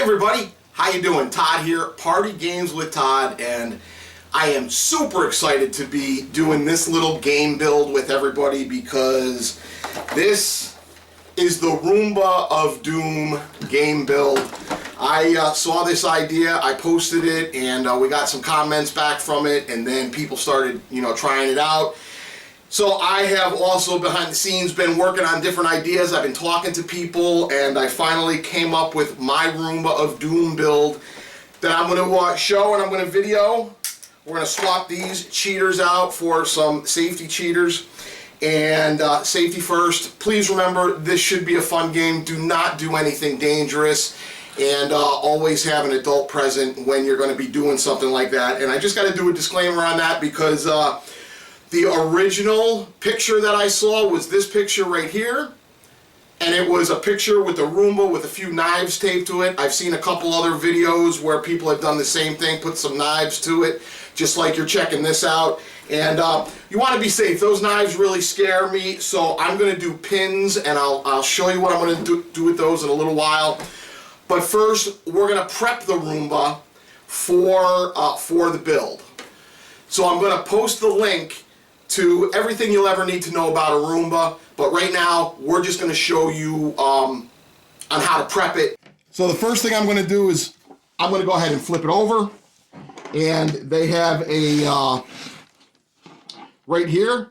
everybody, how you doing? Todd here, Party Games with Todd, and I am super excited to be doing this little game build with everybody because this is the Roomba of Doom game build. I saw this idea, I posted it, and we got some comments back from it, and then people started, trying it out. So I have also behind the scenes been working on different ideas. I've been talking to people, and I finally came up with my Roomba of Doom build that I'm going to show and I'm going to video. We're going to swap these cheaters out for some safety cheaters. And safety first. Please remember, this should be a fun game. Do not do anything dangerous. And always have an adult present when you're going to be doing something like that. And I just got to do a disclaimer on that because the original picture that I saw was this picture right here. And it was a picture with a Roomba with a few knives taped to it. I've seen a couple other videos where people have done the same thing, put some knives to it, just like you're checking this out. And you want to be safe. Those knives really scare me, so I'm going to do pins, and I'll show you what I'm going to do with those in a little while. But first, we're going to prep the Roomba for the build. So I'm going to post the link to everything you'll ever need to know about a Roomba, but right now we're just going to show you on how to prep it. So the first thing I'm going to do is I'm going to go ahead and flip it over, and they have a right here,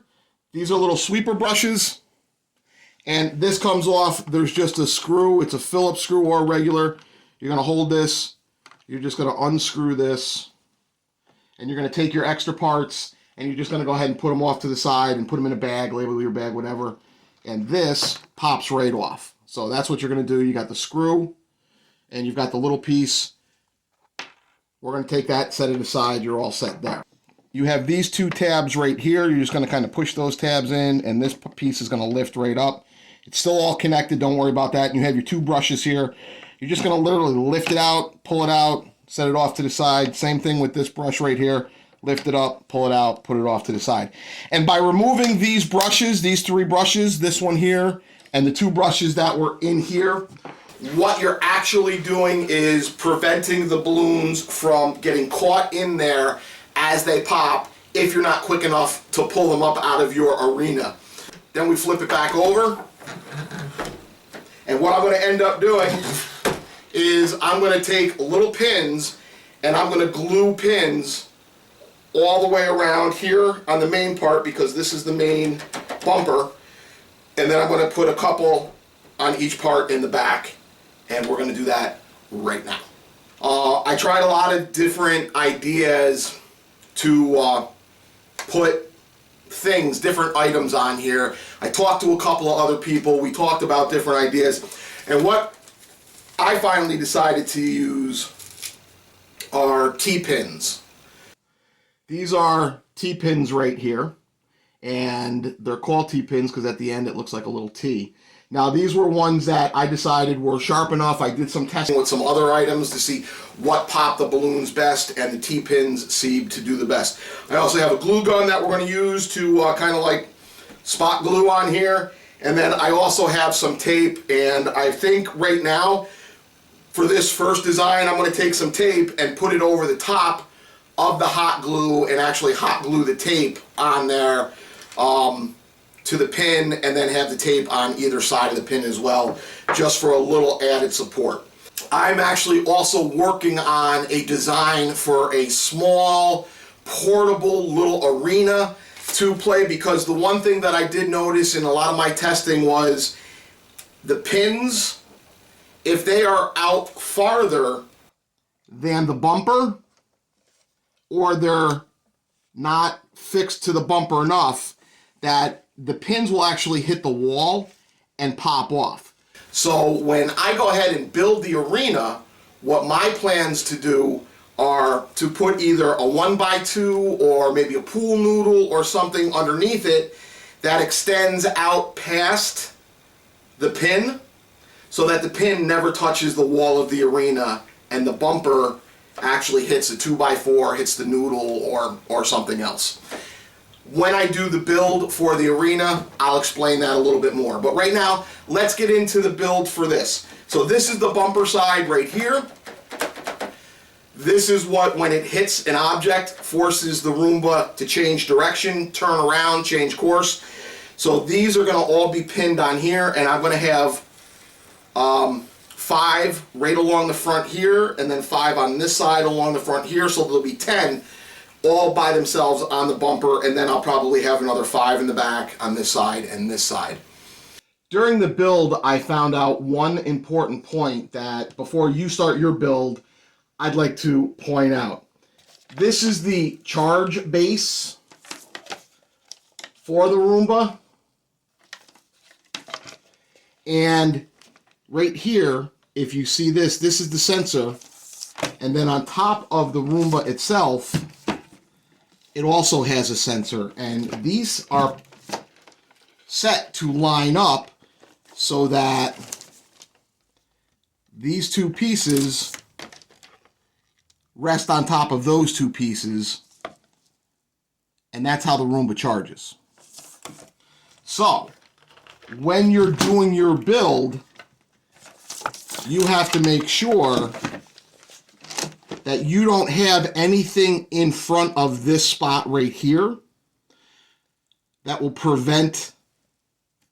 these are little sweeper brushes, and this comes off. There's just a screw. It's a Phillips screw or regular. You're going to hold this, you're just going to unscrew this, and you're going to take your extra parts and you're just going to go ahead and put them off to the side and put them in a bag, label your bag, whatever. And this pops right off. So that's what you're going to do. You got the screw and you've got the little piece. We're going to take that, set it aside. You're all set there. You have these two tabs right here. You're just going to kind of push those tabs in, and this piece is going to lift right up. It's still all connected. Don't worry about that. And you have your two brushes here. You're just going to literally lift it out, pull it out, set it off to the side. Same thing with this brush right here. Lift it up, pull it out, put it off to the side. And by removing these brushes, these three brushes, this one here, and the two brushes that were in here, what you're actually doing is preventing the balloons from getting caught in there as they pop if you're not quick enough to pull them up out of your arena. Then we flip it back over. And what I'm going to end up doing is I'm going to take little pins and I'm going to glue pins all the way around here on the main part because this is the main bumper, and then I'm going to put a couple on each part in the back, and we're going to do that right now. I tried a lot of different ideas to put things, different items on here. I talked to a couple of other people, we talked about different ideas, and what I finally decided to use are T-pins. These are T-pins right here, and they're called T-pins because at the end it looks like a little T. Now these were ones that I decided were sharp enough. I did some testing with some other items to see what popped the balloons best, and the T-pins seemed to do the best. I also have a glue gun that we're going to use to kind of like spot glue on here, and then I also have some tape, and I think right now for this first design I'm going to take some tape and put it over the top of the hot glue and actually hot glue the tape on there to the pin, and then have the tape on either side of the pin as well, just for a little added support. I'm actually also working on a design for a small portable little arena to play, because the one thing that I did notice in a lot of my testing was the pins, if they are out farther than the bumper, or they're not fixed to the bumper enough, that the pins will actually hit the wall and pop off. So when I go ahead and build the arena, what my plans to do are to put either a 1x2 or maybe a pool noodle or something underneath it that extends out past the pin, so that the pin never touches the wall of the arena and the bumper actually hits a 2x4, hits the noodle or something else. When I do the build for the arena, I'll explain that a little bit more. But right now, let's get into the build for this. So this is the bumper side right here. This is what, when it hits an object, forces the Roomba to change direction, turn around, change course. So these are going to all be pinned on here, and I'm going to have 5 right along the front here, and then 5 on this side along the front here, so there'll be 10 all by themselves on the bumper, and then I'll probably have another 5 in the back on this side and this side. During the build, I found out one important point that before you start your build, I'd like to point out. This is the charge base for the Roomba. And right here, if you see this, this is the sensor. And then on top of the Roomba itself, it also has a sensor. And these are set to line up so that these 2 pieces rest on top of those 2 pieces, and that's how the Roomba charges. So, when you're doing your build, you have to make sure that you don't have anything in front of this spot right here that will prevent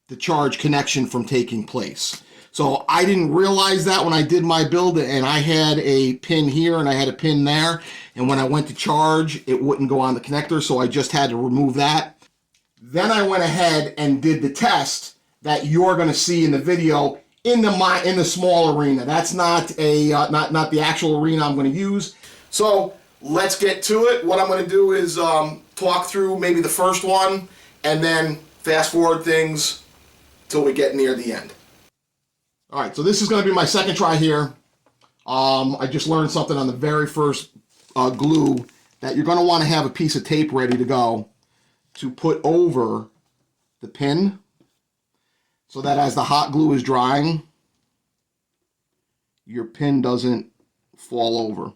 the charge connection from taking place. So I didn't realize that when I did my build, and I had a pin here and I had a pin there, and when I went to charge, it wouldn't go on the connector, so I just had to remove that. Then I went ahead and did the test that you're going to see in the video in the small arena. That's not a not the actual arena I'm going to use. So let's get to it. What I'm going to do is talk through maybe the first one, and then fast forward things till we get near the end. All right, so this is going to be my second try here. I just learned something on the very first glue, that you're going to want to have a piece of tape ready to go to put over the pin, so that as the hot glue is drying, your pin doesn't fall over.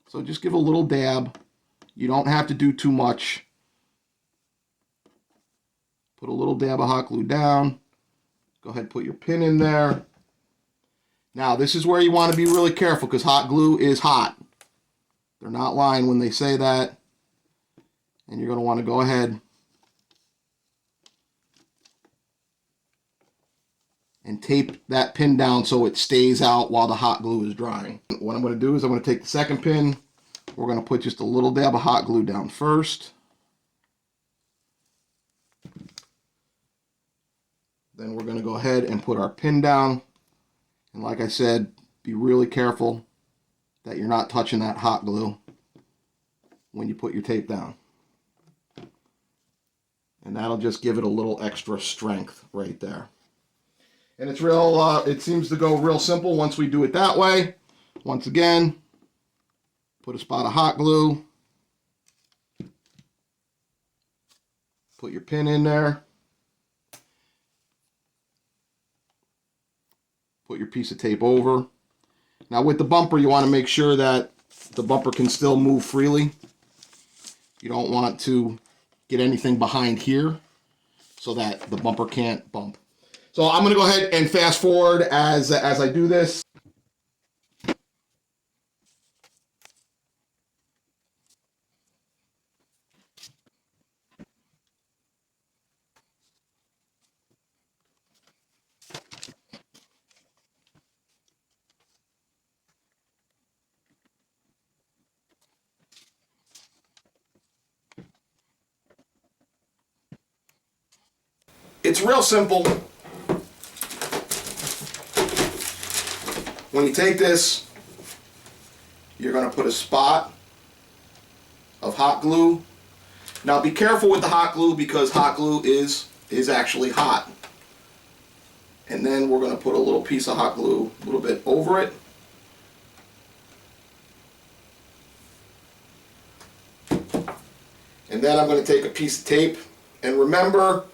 So just give a little dab. You don't have to do too much. Put a little dab of hot glue down. Go ahead and put your pin in there. Now, this is where you want to be really careful, because hot glue is hot. They're not lying when they say that. And you're going to want to go ahead and tape that pin down so it stays out while the hot glue is drying. What I'm going to do is I'm going to take the second pin. We're going to put just a little dab of hot glue down first. Then we're going to go ahead and put our pin down. And like I said, be really careful that you're not touching that hot glue when you put your tape down. And that'll just give it a little extra strength right there. And it's real, it seems to go real simple once we do it that way. Once again, put a spot of hot glue. Put your pin in there. Put your piece of tape over. Now with the bumper, you want to make sure that the bumper can still move freely. You don't want to get anything behind here so that the bumper can't bump. So I'm going to go ahead and fast forward as I do this. It's real simple. When you take this, you're going to put a spot of hot glue. Now be careful with the hot glue, because hot glue is actually hot. And then we're going to put a little piece of hot glue a little bit over it. And then I'm going to take a piece of tape. And remember,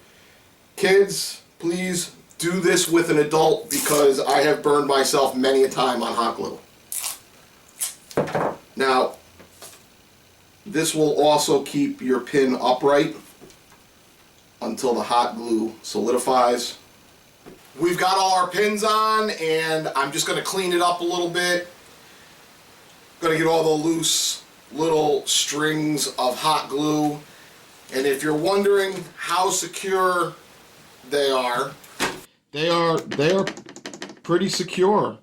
kids, please do this with an adult, because I have burned myself many a time on hot glue. Now, this will also keep your pin upright until the hot glue solidifies. We've got all our pins on, and I'm just going to clean it up a little bit. Gonna get all the loose little strings of hot glue. And if you're wondering how secure they are pretty secure.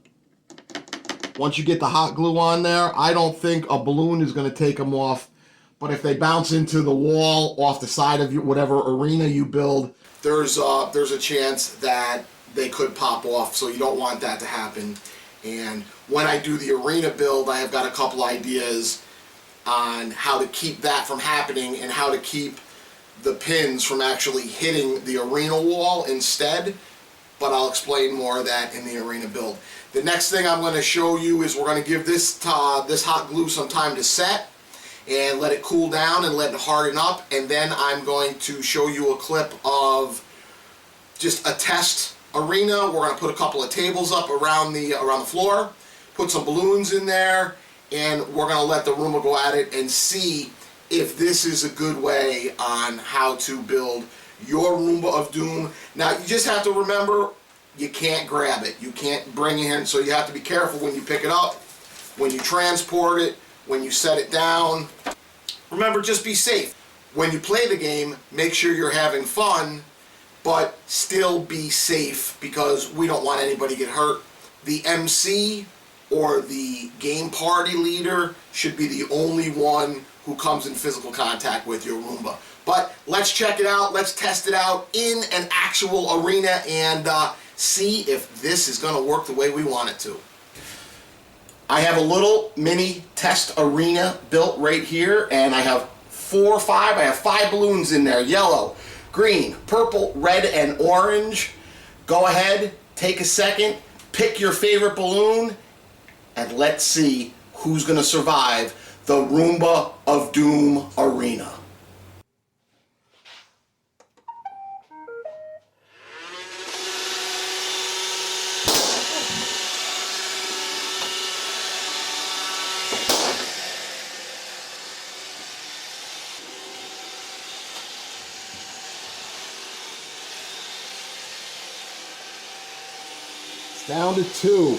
Once you get the hot glue on there, I don't think a balloon is going to take them off. But if they bounce into the wall off the side of whatever arena you build, there's a chance that they could pop off. So you don't want that to happen. And when I do the arena build, I have got a couple ideas on how to keep that from happening and how to keep the pins from actually hitting the arena wall instead. But I'll explain more of that in the arena build. The next thing I'm going to show you is we're going to give this hot glue some time to set and let it cool down and let it harden up, and then I'm going to show you a clip of just a test arena. We're going to put a couple of tables up around the floor, put some balloons in there, and we're going to let the Roomba go at it and see if this is a good way on how to build your Roomba of Doom. Now you just have to remember, you can't grab it. You can't bring it in, so you have to be careful when you pick it up, when you transport it, when you set it down. Remember, just be safe. When you play the game, make sure you're having fun, but still be safe, because we don't want anybody to get hurt. The MC or the game party leader should be the only one who comes in physical contact with your Roomba. But let's check it out. Let's test it out in an actual arena and see if this is going to work the way we want it to. I have a little mini test arena built right here, and I have 4 or 5. I have 5 balloons in there: yellow, green, purple, red, and orange. Go ahead, take a second, pick your favorite balloon, and let's see who's going to survive the Roomba of Doom arena. It's down to 2,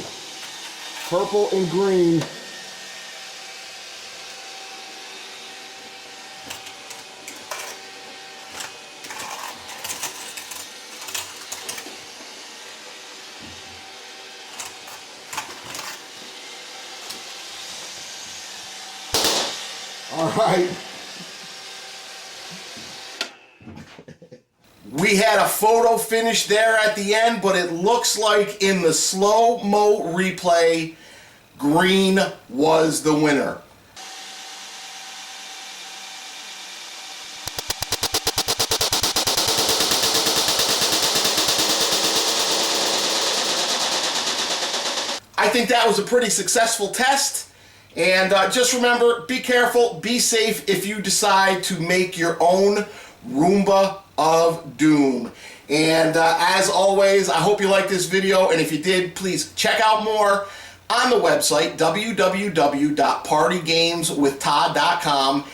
purple and green. All right. We had a photo finish there at the end, but it looks like in the slow-mo replay, green was the winner. I think that was a pretty successful test. And just remember, be careful, be safe if you decide to make your own Roomba of Doom. And as always, I hope you liked this video, and if you did, please check out more on the website, www.partygameswithtodd.com,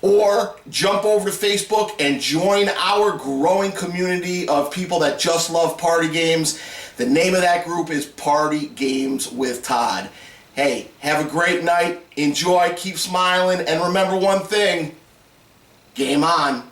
or jump over to Facebook and join our growing community of people that just love party games. The name of that group is Party Games with Todd. Hey, have a great night, enjoy, keep smiling, and remember one thing: game on.